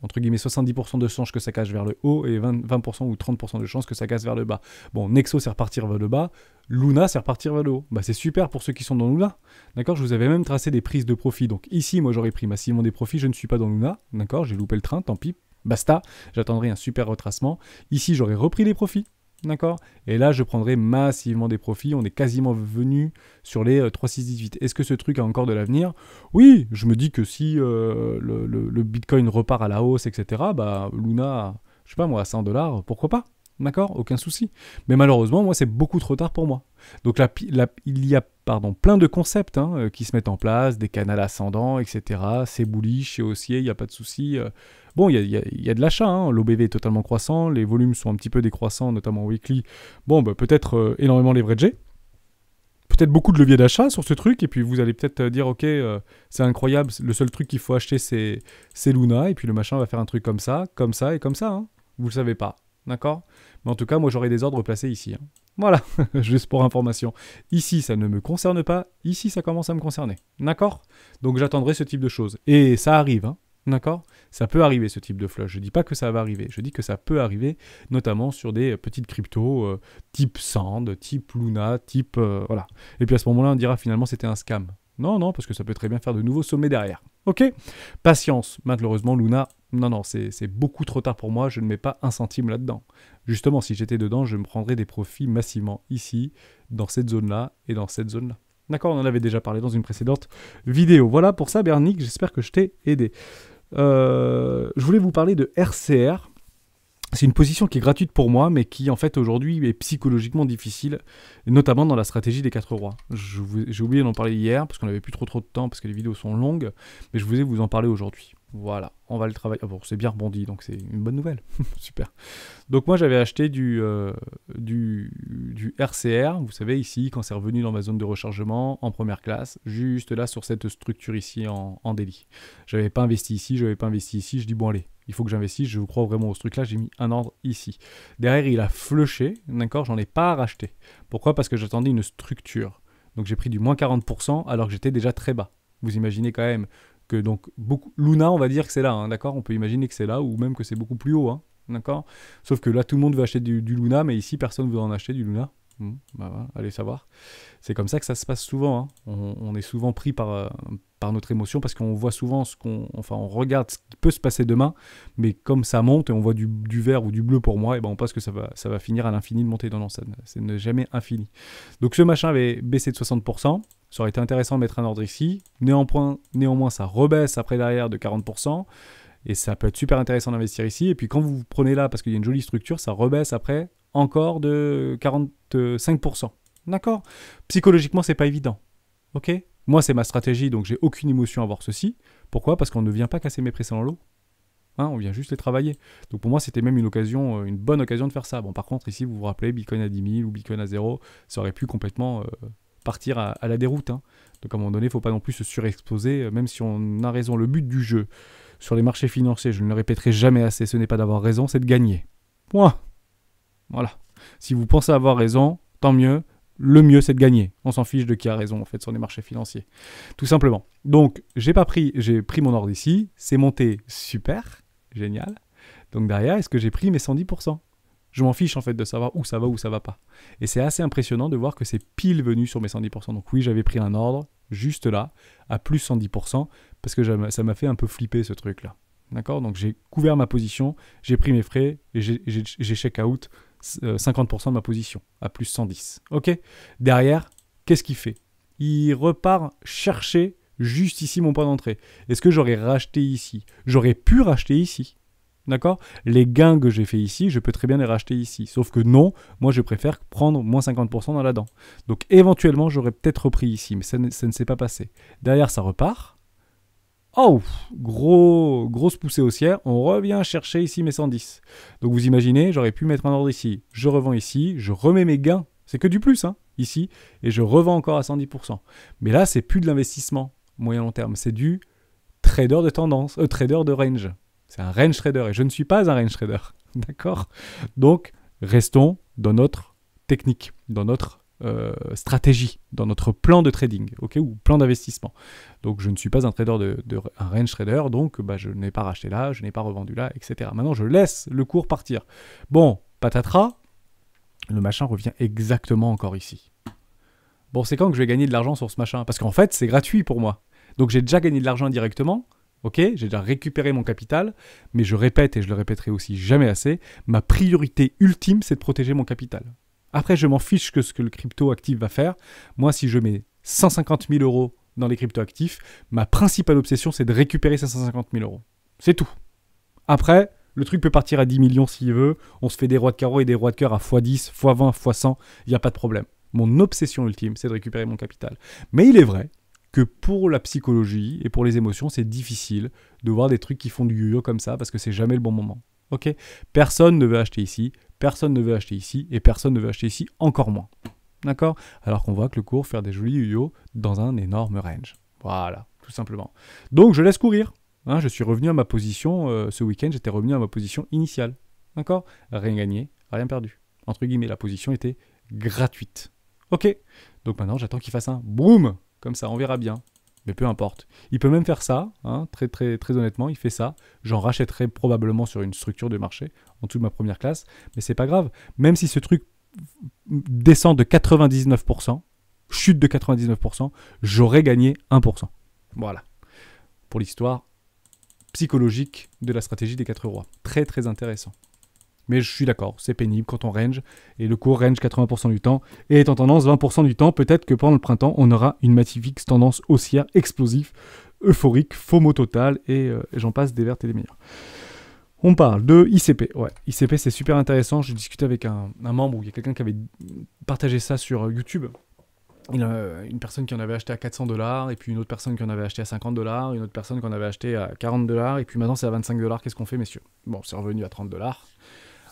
A: entre guillemets 70% de chances que ça casse vers le haut et 20% ou 30% de chances que ça casse vers le bas. Bon, Nexo c'est repartir vers le bas, Luna c'est repartir vers le haut. Bah c'est super pour ceux qui sont dans Luna. D'accord, je vous avais même tracé des prises de profit. Donc ici, moi j'aurais pris massivement des profits, je ne suis pas dans Luna. D'accord, j'ai loupé le train, tant pis, basta, j'attendrai un super retracement. Ici, j'aurais repris les profits. D'accord? Et là, je prendrai massivement des profits. On est quasiment venu sur les 3,618. Est-ce que ce truc a encore de l'avenir? Oui, je me dis que si le Bitcoin repart à la hausse, etc., bah, Luna, je sais pas moi, à 100 dollars, pourquoi pas? D'accord? Aucun souci. Mais malheureusement, moi, c'est beaucoup trop tard pour moi. Donc là, il y a plein de concepts qui se mettent en place, des canaux ascendants, etc. C'est bullish, c'est haussier, il n'y a pas de souci. Bon, il y a de l'achat, hein. L'OBV est totalement croissant, les volumes sont un petit peu décroissants, notamment weekly. Bon, bah, peut-être énormément leveragé. Peut-être beaucoup de levier d'achat sur ce truc, et puis vous allez peut-être dire, ok, c'est incroyable, le seul truc qu'il faut acheter, c'est Luna, et puis le machin va faire un truc comme ça, et comme ça. Hein. Vous le savez pas. D'accord? Mais en tout cas, moi, j'aurai des ordres placés ici. Hein. Voilà, juste pour information. Ici, ça ne me concerne pas. Ici, ça commence à me concerner. D'accord? Donc, j'attendrai ce type de choses. Et ça arrive, hein. D'accord? Ça peut arriver, ce type de flush. Je ne dis pas que ça va arriver. Je dis que ça peut arriver, notamment sur des petites cryptos type Sand, type Luna, type... voilà. Et puis, à ce moment-là, on dira finalement, c'était un scam. Non, parce que ça peut très bien faire de nouveaux sommets derrière. Ok? Patience. Malheureusement, Luna, non, c'est beaucoup trop tard pour moi. Je ne mets pas un centime là-dedans. Justement, si j'étais dedans, je me prendrais des profits massivement ici, dans cette zone-là et dans cette zone-là. D'accord? On en avait déjà parlé dans une précédente vidéo. Voilà pour ça, Bernick. J'espère que je t'ai aidé. Je voulais vous parler de RCR. C'est une position qui est gratuite pour moi, mais qui en fait aujourd'hui est psychologiquement difficile, notamment dans la stratégie des 4 rois. J'ai oublié d'en parler hier, parce qu'on n'avait plus trop de temps, parce que les vidéos sont longues, mais je voulais vous en parler aujourd'hui. Voilà, on va le travailler. Ah bon, c'est bien rebondi, donc c'est une bonne nouvelle. Super. Donc moi j'avais acheté du RCR, vous savez ici, quand c'est revenu dans ma zone de rechargement, en première classe, juste là sur cette structure ici en daily. J'avais pas investi ici, je dis bon allez, il faut que j'investisse, je crois vraiment au truc là, j'ai mis un ordre ici. Derrière il a flushé, d'accord, j'en ai pas racheté. Pourquoi? Parce que j'attendais une structure. Donc j'ai pris du moins 40% alors que j'étais déjà très bas. Vous imaginez quand même que donc Luna, on va dire que c'est là, hein, d'accord? On peut imaginer que c'est là ou même que c'est beaucoup plus haut, hein, d'accord? Sauf que là tout le monde veut acheter du Luna, mais ici personne ne veut en acheter du Luna. Bah voilà, allez savoir. C'est comme ça que ça se passe souvent. Hein. On est souvent pris par notre émotion parce qu'on voit souvent on regarde ce qui peut se passer demain, mais comme ça monte et on voit du vert ou du bleu pour moi, et ben on pense que ça va finir à l'infini de monter. Non, ça n'est jamais infini. Donc ce machin avait baissé de 60%. Ça aurait été intéressant de mettre un ordre ici. Néanmoins, ça rebaisse après derrière de 40%. Et ça peut être super intéressant d'investir ici. Et puis quand vous prenez là, parce qu'il y a une jolie structure, ça rebaisse après encore de 45%. D'accord? Psychologiquement, c'est pas évident. Ok? Moi, c'est ma stratégie, donc j'ai aucune émotion à voir ceci. Pourquoi? Parce qu'on ne vient pas casser mes précédents lots. Hein, on vient juste les travailler. Donc pour moi, c'était même une bonne occasion de faire ça. Bon, par contre, ici, vous vous rappelez, Bitcoin à 10 000 ou Bitcoin à 0, ça aurait pu complètement partir à la déroute. Hein. Donc à un moment donné, il ne faut pas non plus se surexposer, même si on a raison. Le but du jeu sur les marchés financiers, je ne le répéterai jamais assez, ce n'est pas d'avoir raison, c'est de gagner. Point. Voilà. Si vous pensez avoir raison, tant mieux. Le mieux, c'est de gagner. On s'en fiche de qui a raison, en fait, sur les marchés financiers. Tout simplement. Donc, j'ai pris mon ordre ici. C'est monté super. Génial. Donc, derrière, est-ce que j'ai pris mes 110%? Je m'en fiche, en fait, de savoir où ça va pas. Et c'est assez impressionnant de voir que c'est pile venu sur mes 110%. Donc, oui, j'avais pris un ordre, juste là, à plus 110%, parce que ça m'a fait un peu flipper, ce truc-là. D'accord? Donc, j'ai couvert ma position, j'ai pris mes frais, et j'ai check-out 50% de ma position, à plus 110. Ok? Derrière, qu'est-ce qu'il fait? Il repart chercher juste ici mon point d'entrée. Est-ce que j'aurais racheté ici? J'aurais pu racheter ici. D'accord? Les gains que j'ai fait ici, je peux très bien les racheter ici. Sauf que non, moi je préfère prendre moins 50% dans la dent. Donc éventuellement, j'aurais peut-être repris ici, mais ça ne s'est pas passé. Derrière, ça repart. Oh, grosse poussée haussière, on revient chercher ici mes 110. Donc vous imaginez, j'aurais pu mettre un ordre ici, je revends ici, je remets mes gains, c'est que du plus, hein, ici, et je revends encore à 110%. Mais là, c'est plus de l'investissement moyen-long terme, c'est du trader de tendance, trader de range. C'est un range trader, et je ne suis pas un range trader, d'accord? Donc, restons dans notre technique, dans notre stratégie, dans notre plan de trading, ok, ou plan d'investissement. Donc je ne suis pas un trader un range trader, donc je n'ai pas racheté là, je n'ai pas revendu là, etc. Maintenant je laisse le cours partir. Bon, patatras, le machin revient exactement encore ici. Bon, c'est quand que je vais gagner de l'argent sur ce machin? Parce qu'en fait c'est gratuit pour moi. Donc j'ai déjà gagné de l'argent indirectement, Ok, j'ai déjà récupéré mon capital, mais je répète, et je le répéterai aussi jamais assez, ma priorité ultime, c'est de protéger mon capital. Après, je m'en fiche que ce que le crypto-actif va faire. Moi, si je mets 150 000 euros dans les crypto-actifs, ma principale obsession, c'est de récupérer ces 150 000 euros. C'est tout. Après, le truc peut partir à 10 millions s'il veut. On se fait des rois de carreau et des rois de cœur à x10, x20, x100. Il n'y a pas de problème. Mon obsession ultime, c'est de récupérer mon capital. Mais il est vrai que pour la psychologie et pour les émotions, c'est difficile de voir des trucs qui font du yo-yo comme ça parce que c'est jamais le bon moment. Ok ? Personne ne veut acheter ici, personne ne veut acheter ici et personne ne veut acheter ici, encore moins. D'accord ? Alors qu'on voit que le cours fait des jolis yo-yo dans un énorme range. Voilà, tout simplement. Donc je laisse courir. Hein, je suis revenu à ma position, ce week-end, j'étais revenu à ma position initiale. D'accord ? Rien gagné, rien perdu. Entre guillemets, la position était gratuite. Ok ? Donc maintenant, j'attends qu'il fasse un boum. Comme ça, on verra bien. Mais peu importe. Il peut même faire ça, hein, très, très, très honnêtement, il fait ça. J'en rachèterai probablement sur une structure de marché, en dessous de ma première classe. Mais c'est pas grave. Même si ce truc descend de 99%, chute de 99%, j'aurais gagné 1%. Voilà. Pour l'histoire psychologique de la stratégie des 4 rois. Très, très intéressant. Mais je suis d'accord, c'est pénible quand on range, et le cours range 80% du temps, et est en tendance 20% du temps, peut-être que pendant le printemps, on aura une magnifique tendance haussière, explosive, euphorique, FOMO total, et j'en passe des vertes et des meilleures. On parle de ICP. Ouais, ICP, c'est super intéressant. J'ai discuté avec un membre, où il y a quelqu'un qui avait partagé ça sur YouTube. Une personne qui en avait acheté à 400 $, et puis une autre personne qui en avait acheté à 50 $, une autre personne qui en avait acheté à 40 $, et puis maintenant c'est à 25 $. Qu'est-ce qu'on fait, messieurs ? Bon, c'est revenu à 30 $.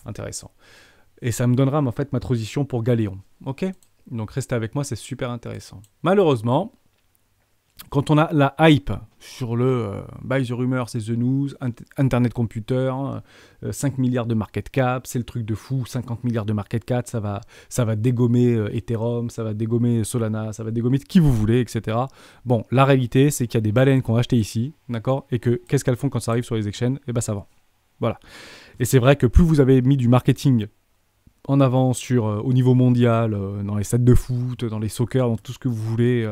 A: Intéressant. Et ça me donnera en fait ma transition pour Galéon. Ok ? Donc restez avec moi, c'est super intéressant. Malheureusement, quand on a la hype sur le buy the rumor, c'est the news, Internet Computer, 5 milliards de market cap, c'est le truc de fou, 50 milliards de market cap, ça va dégommer Ethereum, ça va dégommer Solana, ça va dégommer qui vous voulez, etc. Bon, la réalité, c'est qu'il y a des baleines qui ont acheté ici, d'accord ? Et que qu'est-ce qu'elles font quand ça arrive sur les exchanges ? Eh ben ça vend. Voilà. Et c'est vrai que plus vous avez mis du marketing en avant au niveau mondial, dans les sets de foot, dans les soccer, dans tout ce que vous voulez,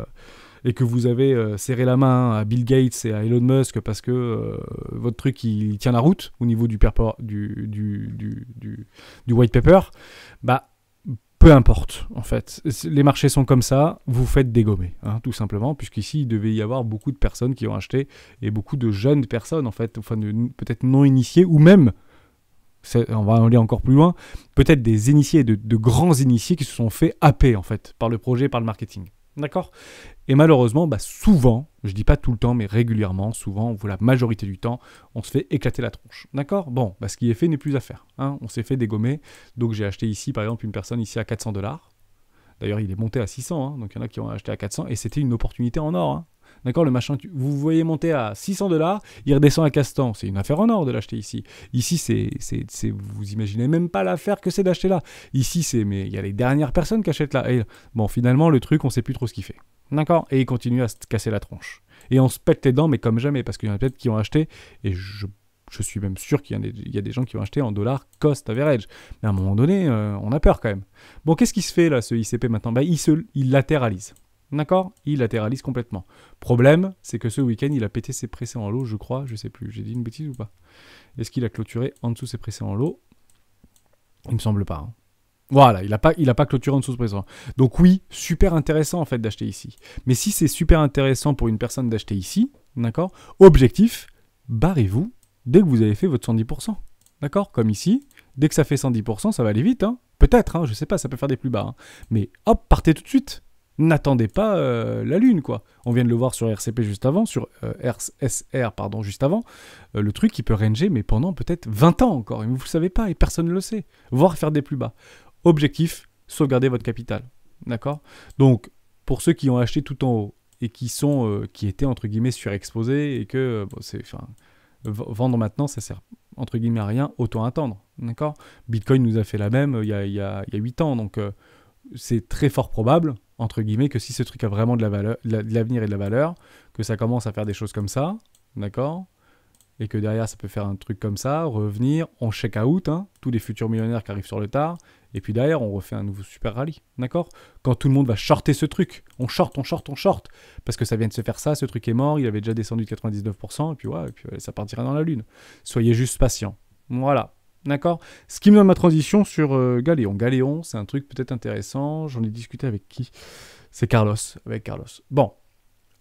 A: et que vous avez serré la main à Bill Gates et à Elon Musk parce que votre truc il tient la route au niveau du white paper, bah peu importe en fait. Les marchés sont comme ça, vous faites dégommer, hein, tout simplement, puisqu'ici il devait y avoir beaucoup de personnes qui ont acheté et beaucoup de jeunes personnes en fait, enfin peut-être non initiées ou même on va aller encore plus loin, peut-être des initiés, de grands initiés qui se sont fait happer en fait par le projet, par le marketing. D'accord ? Et malheureusement, bah souvent, je dis pas tout le temps, mais régulièrement, souvent, la majorité du temps, on se fait éclater la tronche. D'accord ? Bon, bah ce qui est fait n'est plus à faire. Hein, on s'est fait dégommer. Donc j'ai acheté ici, par exemple, une personne ici à 400 $. D'ailleurs, il est monté à 600, hein, donc il y en a qui ont acheté à 400, et c'était une opportunité en or. Hein. D'accord, le machin, vous voyez monter à 600 $, il redescend à 400. C'est une affaire en or de l'acheter ici. Ici, vous imaginez même pas l'affaire que c'est d'acheter là. Ici, mais il y a les dernières personnes qui achètent là. Et bon, finalement, le truc, on sait plus trop ce qu'il fait. D'accord ? Et il continue à se casser la tronche. Et on se pète les dents, mais comme jamais, parce qu'il y en a peut-être qui ont acheté, et je suis même sûr qu'il y a des gens qui ont acheté en dollars cost average. Mais à un moment donné, on a peur quand même. Bon, qu'est-ce qui se fait là, ce ICP maintenant ? Bah, il latéralise. D'accord ? Il latéralise complètement. Problème, c'est que ce week-end, il a pété ses précédents lots, je crois, je sais plus. J'ai dit une bêtise ou pas ? Est-ce qu'il a clôturé en dessous ses précédents lots ? Il me semble pas. Hein. Voilà, il a pas clôturé en dessous ses précédents. Donc oui, super intéressant en fait d'acheter ici. Mais si c'est super intéressant pour une personne d'acheter ici, d'accord ? Objectif, barrez-vous dès que vous avez fait votre 110%. D'accord ? Comme ici, dès que ça fait 110%, ça va aller vite. Hein. Peut-être, hein, je sais pas, ça peut faire des plus bas. Hein. Mais hop, partez tout de suite. N'attendez pas la lune, quoi. On vient de le voir sur RCP juste avant, sur RSR, pardon, juste avant. Le truc, il peut ranger, mais pendant peut-être 20 ans encore. Et vous ne le savez pas, et personne ne le sait. Voire faire des plus bas. Objectif, sauvegarder votre capital. D'accord ? Donc, pour ceux qui ont acheté tout en haut, et qui étaient, entre guillemets, surexposés, et que, vendre maintenant, ça sert, entre guillemets, à rien, autant attendre. D'accord ? Bitcoin nous a fait la même il y a 8 ans, donc c'est très fort probable, entre guillemets, que si ce truc a vraiment de la valeur, de l'avenir et de la valeur, que ça commence à faire des choses comme ça, d'accord ? et que derrière ça peut faire un truc comme ça, revenir, on check out, hein, tous les futurs millionnaires qui arrivent sur le tard, et puis derrière on refait un nouveau super rallye, d'accord? Quand tout le monde va shorter ce truc, on short, parce que ça vient de se faire ça, ce truc est mort, il avait déjà descendu de 99%, et puis ouais, ça partira dans la lune. Soyez juste patient. Voilà. D'accord. Ce qui me donne ma transition sur Galéon. Galéon, c'est un truc peut-être intéressant. J'en ai discuté avec qui? C'est Carlos. Avec Carlos. Bon.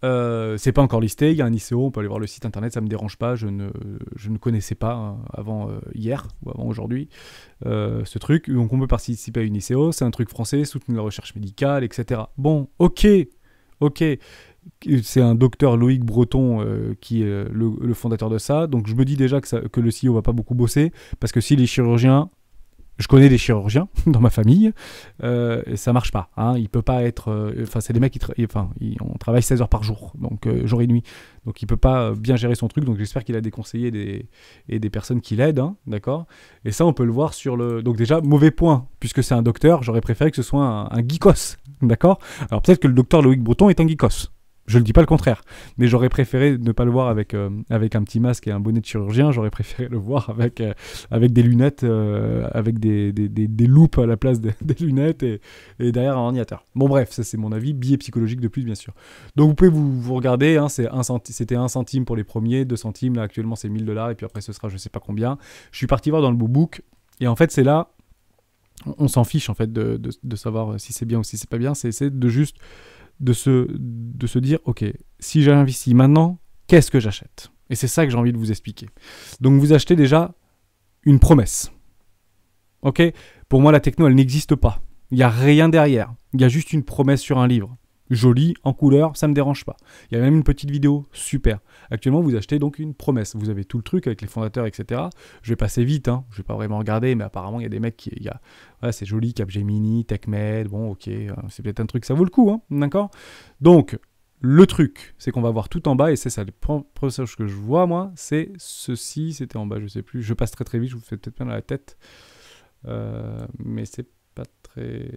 A: C'est pas encore listé. Il y a un ICO. On peut aller voir le site internet. Ça me dérange pas. Je ne connaissais pas hein, avant hier ou avant aujourd'hui ce truc. Donc on peut participer à une ICO. C'est un truc français. Soutenir la recherche médicale, etc. Bon. Ok. C'est un docteur Loïc Breton qui est le fondateur de ça. Donc je me dis déjà que le CEO va pas beaucoup bosser, parce que s'il est chirurgien, je connais des chirurgiens dans ma famille, et ça marche pas. Hein. Il peut pas être... Enfin, c'est des mecs on travaille 16 heures par jour, donc jour et nuit. Donc il peut pas bien gérer son truc, donc j'espère qu'il a des conseillers et des personnes qui l'aident, hein, d'accord. Et ça, on peut le voir sur le... Donc déjà, mauvais point, puisque c'est un docteur, j'aurais préféré que ce soit un geekos, d'accord. Alors peut-être que le docteur Loïc Breton est un geekos. Je ne dis pas le contraire, mais j'aurais préféré ne pas le voir avec un petit masque et un bonnet de chirurgien. J'aurais préféré le voir avec des lunettes, avec des loupes à la place des lunettes et derrière un ordinateur. Bon bref, ça c'est mon avis, biais psychologique de plus bien sûr. Donc vous pouvez vous regarder, hein, c'était 1 centime pour les premiers, 2 centimes, là actuellement c'est 1000 $, et puis après ce sera je sais pas combien. Je suis parti voir dans le book, et en fait c'est là, on s'en fiche en fait de savoir si c'est bien ou si c'est pas bien, c'est de juste... de se dire, ok, si j'investis maintenant, qu'est-ce que j'achète? Et c'est ça que j'ai envie de vous expliquer. Donc vous achetez déjà une promesse. Ok? Pour moi, la techno, elle n'existe pas. Il n'y a rien derrière. Il y a juste une promesse sur un livre. Joli, en couleur, ça ne me dérange pas. Il y a même une petite vidéo, super. Actuellement, vous achetez donc une promesse. Vous avez tout le truc avec les fondateurs, etc. Je vais passer vite, hein. Je ne vais pas vraiment regarder, mais apparemment, il y a des mecs qui... Ouais, c'est joli, Capgemini, TechMed, bon, ok, c'est peut-être un truc, ça vaut le coup, hein, d'accord? Donc, le truc, c'est qu'on va voir tout en bas, et c'est ça, le premier chose que je vois, moi, c'est ceci, c'était en bas, je sais plus, je passe très très vite, je vous fais peut-être bien dans la tête, mais c'est pas très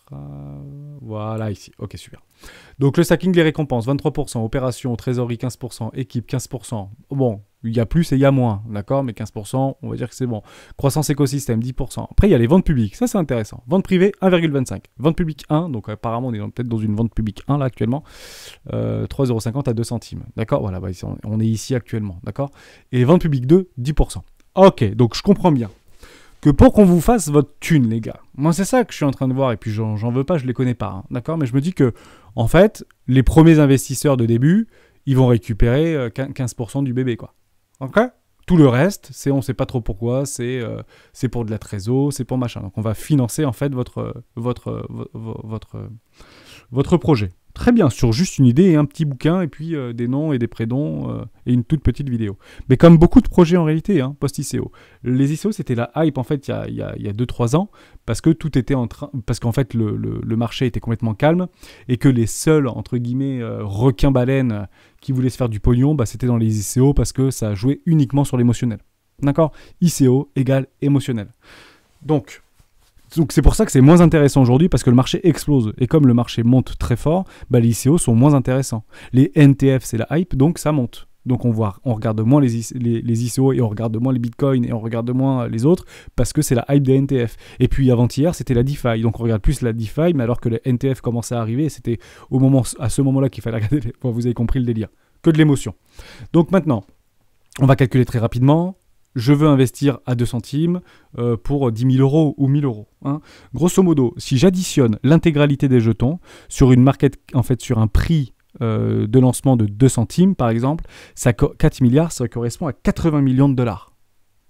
A: grave. Voilà, ici. Ok, super. Donc, le stacking des récompenses, 23%, opération, trésorerie, 15%, équipe, 15%. Bon, il y a plus et il y a moins, d'accord? Mais 15%, on va dire que c'est bon. Croissance écosystème, 10%. Après, il y a les ventes publiques. Ça, c'est intéressant. Vente privée, 1,25. Vente publique, 1. Donc, apparemment, on est peut-être dans une vente publique 1, là, actuellement. 3,50 € à 2 centimes. D'accord? Voilà, bah, on est ici actuellement, d'accord? Et vente publique 2, 10%. Ok, donc je comprends bien que pour qu'on vous fasse votre thune, les gars. Moi, c'est ça que je suis en train de voir, et puis j'en veux pas, je les connais pas, hein, d'accord? Mais je me dis que, en fait, les premiers investisseurs de début, ils vont récupérer 15% du bébé, quoi. Ok? Tout le reste, on sait pas trop pourquoi, c'est pour de la trésor, c'est pour machin. Donc, on va financer, en fait, votre projet. Très bien, sur juste une idée et un petit bouquin, et puis des noms et des prénoms, et une toute petite vidéo. Mais comme beaucoup de projets en réalité, hein, post-ICO. Les ICO, c'était la hype, en fait, il y a 2-3 ans, parce que tout était parce qu'en fait, le marché était complètement calme, et que les seuls, entre guillemets, requins-baleines qui voulaient se faire du pognon, bah, c'était dans les ICO, parce que ça jouait uniquement sur l'émotionnel. D'accord? ICO égale émotionnel. Donc c'est pour ça que c'est moins intéressant aujourd'hui, parce que le marché explose. Et comme le marché monte très fort, bah les ICO sont moins intéressants. Les NTF, c'est la hype, donc ça monte. Donc on regarde moins les ICO, et on regarde moins les bitcoins, et on regarde moins les autres, parce que c'est la hype des NTF. Et puis avant-hier, c'était la DeFi. Donc on regarde plus la DeFi, mais alors que les NTF commençaient à arriver, c'était à ce moment-là qu'il fallait regarder. Vous avez compris le délire. Que de l'émotion. Donc maintenant, on va calculer très rapidement. Je veux investir à 2 centimes pour 10 000 € ou 1 000 €. Hein. Grosso modo, si j'additionne l'intégralité des jetons sur une market, en fait, sur un prix de lancement de 2 centimes, par exemple, 4 milliards, ça correspond à 80 millions de dollars.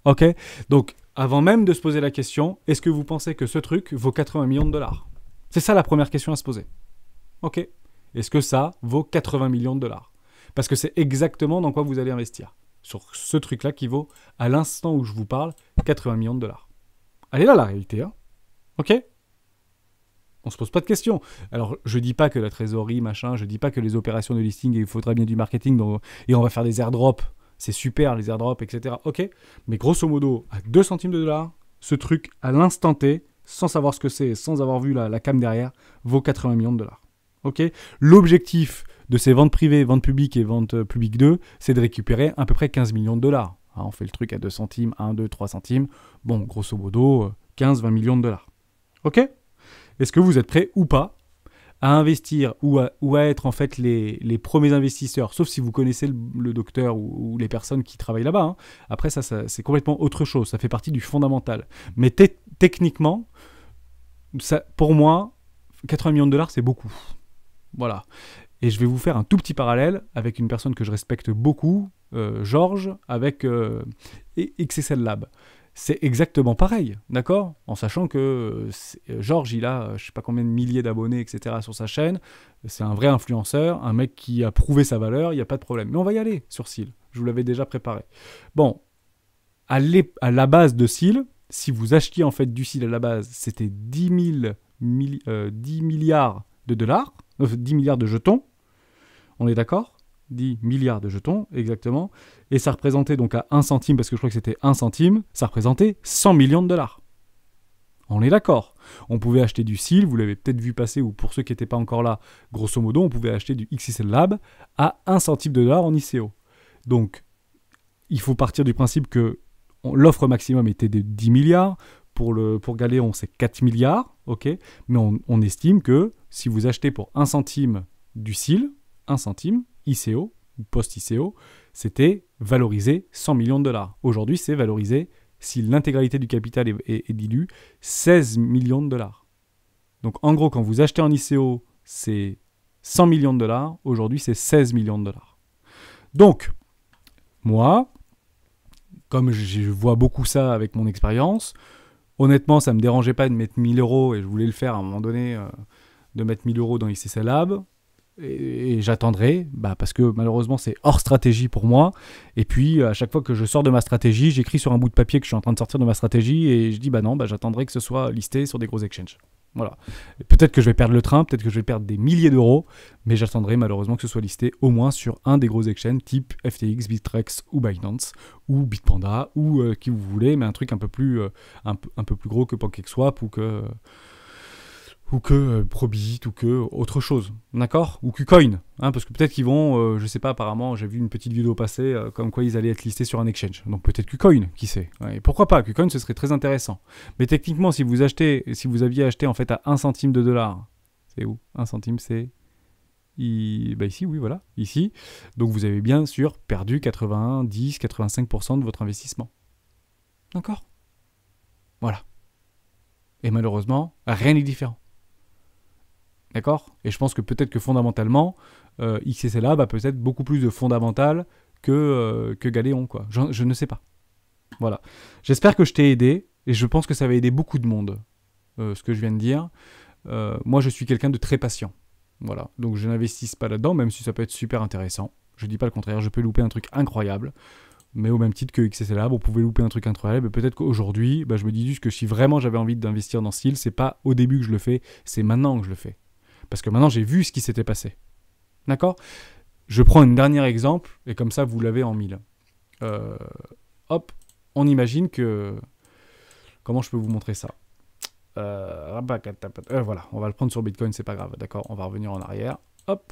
A: Ok? Donc, avant même de se poser la question, est-ce que vous pensez que ce truc vaut 80 millions de dollars? C'est ça la première question à se poser. Ok? Est-ce que ça vaut 80 millions de dollars? Parce que c'est exactement dans quoi vous allez investir. Sur ce truc-là qui vaut, à l'instant où je vous parle, 80 millions de dollars. Elle est là, la réalité. Hein, ok? On se pose pas de questions. Alors, je dis pas que la trésorerie, machin, je dis pas que les opérations de listing, il faudrait bien du marketing, et on va faire des airdrops. C'est super, les airdrops, etc. Ok? Mais grosso modo, à 2 centimes de dollars, ce truc, à l'instant T, sans savoir ce que c'est, sans avoir vu la cam derrière, vaut 80 millions de dollars. Ok. L'objectif de ces ventes privées, ventes publiques et ventes publiques 2, c'est de récupérer à peu près 15 millions de dollars. Hein, on fait le truc à 2 centimes, 1, 2, 3 centimes. Bon, grosso modo, 15-20 millions de dollars. Ok. Est-ce que vous êtes prêts ou pas à investir ou à être en fait les premiers investisseurs, sauf si vous connaissez le docteur ou les personnes qui travaillent là-bas. Hein. Après, ça c'est complètement autre chose. Ça fait partie du fondamental. Mais techniquement, ça, pour moi, 80 millions de dollars, c'est beaucoup. Voilà. Et je vais vous faire un tout petit parallèle avec une personne que je respecte beaucoup, Georges, avec XSL Lab. C'est exactement pareil, d'accord? En sachant que Georges, il a je sais pas combien de milliers d'abonnés, etc. sur sa chaîne. C'est un vrai influenceur, un mec qui a prouvé sa valeur, il n'y a pas de problème. Mais on va y aller sur Seal. Je vous l'avais déjà préparé. Bon, à la base de Seal, si vous achetiez en fait du Seal à la base, c'était 10 milliards de dollars, 10 milliards de jetons. On est d'accord? 10 milliards de jetons, exactement. Et ça représentait donc à 1 centime, parce que je crois que c'était 1 centime, ça représentait 100 millions de dollars. On est d'accord. On pouvait acheter du Seal, vous l'avez peut-être vu passer, ou pour ceux qui n'étaient pas encore là, grosso modo, on pouvait acheter du XSL Lab à 1 centime de dollar en ICO. Donc, il faut partir du principe que l'offre maximum était de 10 milliards. Pour Galéon, c'est 4 milliards, ok. Mais on estime que si vous achetez pour 1 centime du Seal, 1 centime, ICO, ou post-ICO, c'était valorisé 100 millions de dollars. Aujourd'hui, c'est valorisé, si l'intégralité du capital est dilue, 16 millions de dollars. Donc en gros, quand vous achetez en ICO, c'est 100 millions de dollars. Aujourd'hui, c'est 16 millions de dollars. Donc, moi, comme je vois beaucoup ça avec mon expérience, honnêtement, ça ne me dérangeait pas de mettre 1000 euros, et je voulais le faire à un moment donné, de mettre 1000 euros dans XSL Lab. Et j'attendrai, parce que malheureusement c'est hors stratégie pour moi. Et puis à chaque fois que je sors de ma stratégie, j'écris sur un bout de papier que je suis en train de sortir de ma stratégie et je dis non, j'attendrai que ce soit listé sur des gros exchanges. Voilà. Peut-être que je vais perdre le train, peut-être que je vais perdre des milliers d'euros, mais j'attendrai malheureusement que ce soit listé au moins sur un des gros exchanges type FTX, Bittrex ou Binance ou Bitpanda ou qui vous voulez, mais un truc un peu plus gros que PancakeSwap ou que Probit, ou que autre chose, d'accord? Ou KuCoin, hein, parce que peut-être qu'ils vont, je sais pas, apparemment, j'ai vu une petite vidéo passer, comme quoi ils allaient être listés sur un exchange. Donc peut-être KuCoin, qui sait? Ouais, et pourquoi pas? KuCoin, ce serait très intéressant. Mais techniquement, si vous aviez acheté en fait à 1 centime de dollar, c'est où? 1 centime, c'est... ici, oui, voilà, ici. Donc vous avez bien sûr perdu 85% de votre investissement. D'accord? Voilà. Et malheureusement, rien n'est différent. D'accord? Et je pense que peut-être que fondamentalement, XSL Lab a peut-être beaucoup plus de fondamental que Galéon, quoi. Je ne sais pas. Voilà. J'espère que je t'ai aidé, et je pense que ça va aider beaucoup de monde, ce que je viens de dire. Moi, je suis quelqu'un de très patient. Voilà. Donc, je n'investis pas là-dedans, même si ça peut être super intéressant. Je ne dis pas le contraire, je peux louper un truc incroyable. Mais au même titre que XSL Lab, on pouvait louper un truc incroyable. Et peut-être qu'aujourd'hui, je me dis juste que si vraiment j'avais envie d'investir dans Seal, c'est pas au début que je le fais, c'est maintenant que je le fais. Parce que maintenant, j'ai vu ce qui s'était passé. D'accord? Je prends un dernier exemple, et comme ça, vous l'avez en 1000. Hop, on imagine que... Comment je peux vous montrer ça? Voilà, on va le prendre sur Bitcoin, c'est pas grave. D'accord? On va revenir en arrière. Hop.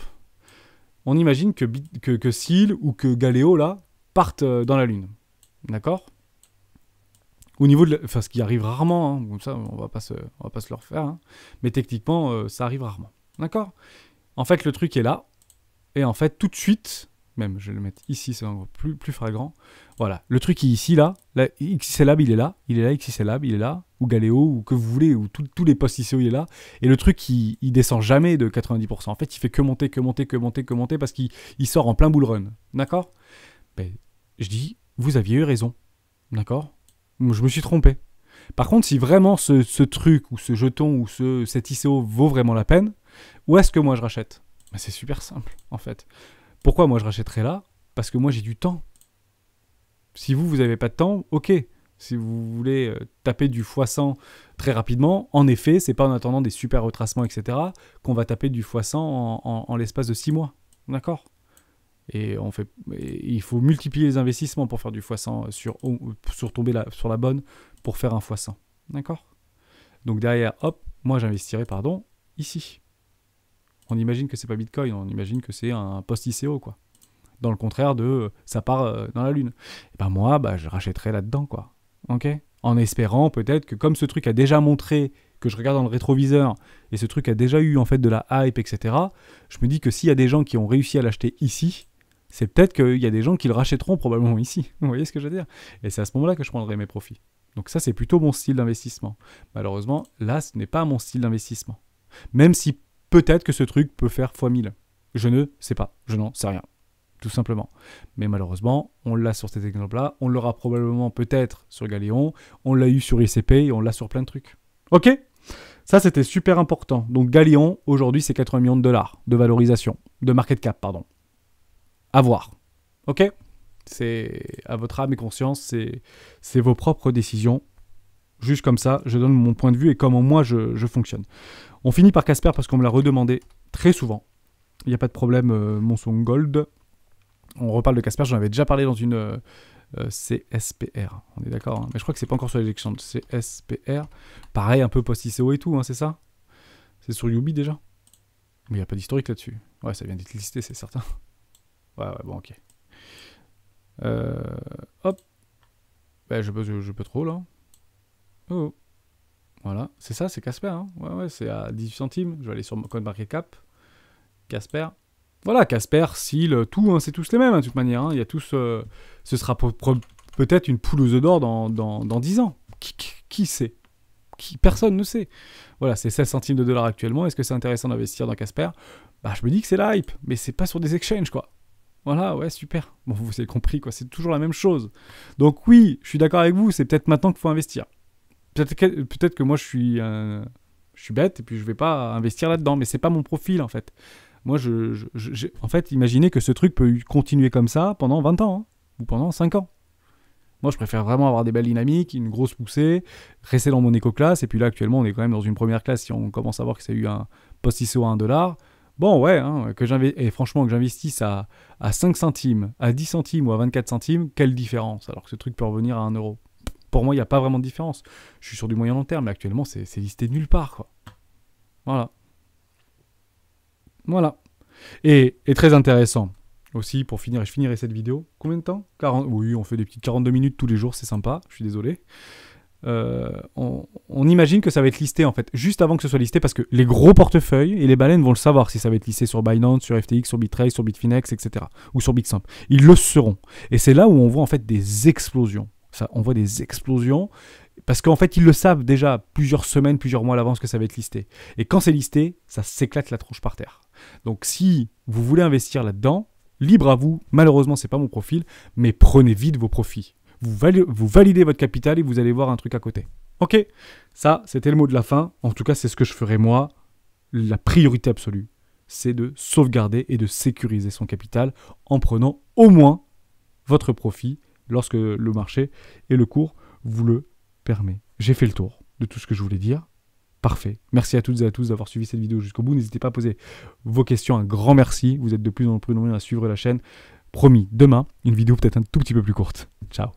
A: On imagine que Seal ou que Galeo, là, partent dans la Lune. D'accord? Au niveau de... Enfin, ce qui arrive rarement, hein, comme ça, on va pas se le refaire. Hein. Mais techniquement, ça arrive rarement. D'accord? En fait, le truc est là. Et en fait, tout de suite, même, je vais le mettre ici, c'est encore plus flagrant. Voilà, le truc est ici, là. XSL Lab, il est là. XSL Lab, il est là. Ou Galeo, ou que vous voulez, ou tous les postes ICO, il est là. Et le truc, il descend jamais de 90%. En fait, il fait que monter, parce qu'il sort en plein bull run. D'accord? Je dis, vous aviez eu raison. D'accord? Je me suis trompé. Par contre, si vraiment ce truc, ou ce jeton, ou cet ICO vaut vraiment la peine, où est-ce que moi je rachète? C'est super simple, en fait. Pourquoi moi je rachèterais là? Parce que moi j'ai du temps. Si vous n'avez pas de temps, ok. Si vous voulez taper du x100 très rapidement, en effet, c'est pas en attendant des super retracements, etc., qu'on va taper du x100 en l'espace de 6 mois. D'accord? Et il faut multiplier les investissements pour faire du x100 sur tomber sur la bonne pour faire un x100. D'accord? Donc derrière, hop, moi j'investirais, ici. On imagine que c'est pas Bitcoin, on imagine que c'est un post-ICO, quoi. Dans le contraire de ça part dans la lune. Et ben moi, je rachèterais là-dedans, quoi. Ok ? En espérant peut-être que comme ce truc a déjà montré que je regarde dans le rétroviseur et ce truc a déjà eu en fait de la hype, etc. Je me dis que s'il y a des gens qui ont réussi à l'acheter ici, c'est peut-être qu'il y a des gens qui le rachèteront probablement ici. Vous voyez ce que je veux dire ? Et c'est à ce moment-là que je prendrai mes profits. Donc ça, c'est plutôt mon style d'investissement. Malheureusement, là, ce n'est pas mon style d'investissement. Même si peut-être que ce truc peut faire x1000. Je ne sais pas. Je n'en sais rien. Tout simplement. Mais malheureusement, on l'a sur cet exemple-là. On l'aura probablement peut-être sur Galéon. On l'a eu sur ICP et on l'a sur plein de trucs. Ok ? Ça, c'était super important. Donc Galéon, aujourd'hui, c'est 80 millions de dollars de valorisation. De market cap, pardon. À voir. Ok ? C'est à votre âme et conscience, c'est vos propres décisions. Juste comme ça, je donne mon point de vue et comment moi je fonctionne. On finit par Casper parce qu'on me l'a redemandé très souvent. Il n'y a pas de problème, mon son Gold. On reparle de Casper, j'en avais déjà parlé dans une CSPR. On est d'accord, hein, mais je crois que c'est pas encore sur les exchanges. CSPR. Pareil, un peu post-ICO et tout, hein, c'est ça ? C'est sur Yubi déjà ? Mais il n'y a pas d'historique là-dessus. Ouais, ça vient d'être listé, c'est certain. Ouais, bon, ok. Hop. Je peux trop, là. Oh. Voilà, c'est ça, c'est Casper. Hein. Ouais, c'est à 18 centimes. Je vais aller sur CoinMarketCap. Casper. Voilà, Casper, Seal, tout, hein, c'est tous les mêmes, hein, de toute manière. Hein. Il y a tous... ce sera peut-être une poule aux œufs d'or dans 10 ans. Qui sait ? Personne ne sait. Voilà, c'est 16 centimes de dollars actuellement. Est-ce que c'est intéressant d'investir dans Casper ? Je me dis que c'est la hype, mais c'est pas sur des exchanges, quoi. Voilà, ouais, super. Bon, vous avez compris, quoi. C'est toujours la même chose. Donc oui, je suis d'accord avec vous, c'est peut-être maintenant qu'il faut investir. Peut-être que moi, je suis bête et puis je vais pas investir là-dedans, mais c'est pas mon profil, en fait. Moi, en fait, imaginez que ce truc peut continuer comme ça pendant 20 ans, hein, ou pendant 5 ans. Moi, je préfère vraiment avoir des belles dynamiques, une grosse poussée, rester dans mon éco-classe, et puis là, actuellement, on est quand même dans une première classe, si on commence à voir que ça a eu un post-ICO à $1. Bon, ouais, hein, et franchement, que j'investisse à 5 centimes, à 10 centimes ou à 24 centimes, quelle différence ? Alors que ce truc peut revenir à 1 euro. Pour moi, il n'y a pas vraiment de différence. Je suis sur du moyen long terme, mais actuellement, c'est listé nulle part, quoi. Voilà. Et très intéressant, aussi, pour finir, et je finirai cette vidéo. Combien de temps ? 40. Oui, on fait des petites 42 minutes tous les jours, c'est sympa, je suis désolé. On imagine que ça va être listé en fait juste avant que ce soit listé parce que les gros portefeuilles et les baleines vont le savoir si ça va être listé sur Binance, sur FTX, sur Bittrex, sur Bitfinex, etc. ou sur Bitstamp. Ils le seront. Et c'est là où on voit en fait des explosions. On voit des explosions parce qu'en fait ils le savent déjà plusieurs semaines, plusieurs mois à l'avance que ça va être listé. Et quand c'est listé, ça s'éclate la tronche par terre. Donc si vous voulez investir là-dedans, libre à vous. Malheureusement c'est pas mon profil, mais prenez vite vos profits. Vous validez votre capital et vous allez voir un truc à côté. Ok, ça, c'était le mot de la fin. En tout cas, c'est ce que je ferai moi. La priorité absolue, c'est de sauvegarder et de sécuriser son capital en prenant au moins votre profit lorsque le marché et le cours vous le permet. J'ai fait le tour de tout ce que je voulais dire. Parfait. Merci à toutes et à tous d'avoir suivi cette vidéo jusqu'au bout. N'hésitez pas à poser vos questions. Un grand merci. Vous êtes de plus en plus nombreux à suivre la chaîne. Promis, demain, une vidéo peut-être un tout petit peu plus courte. Ciao.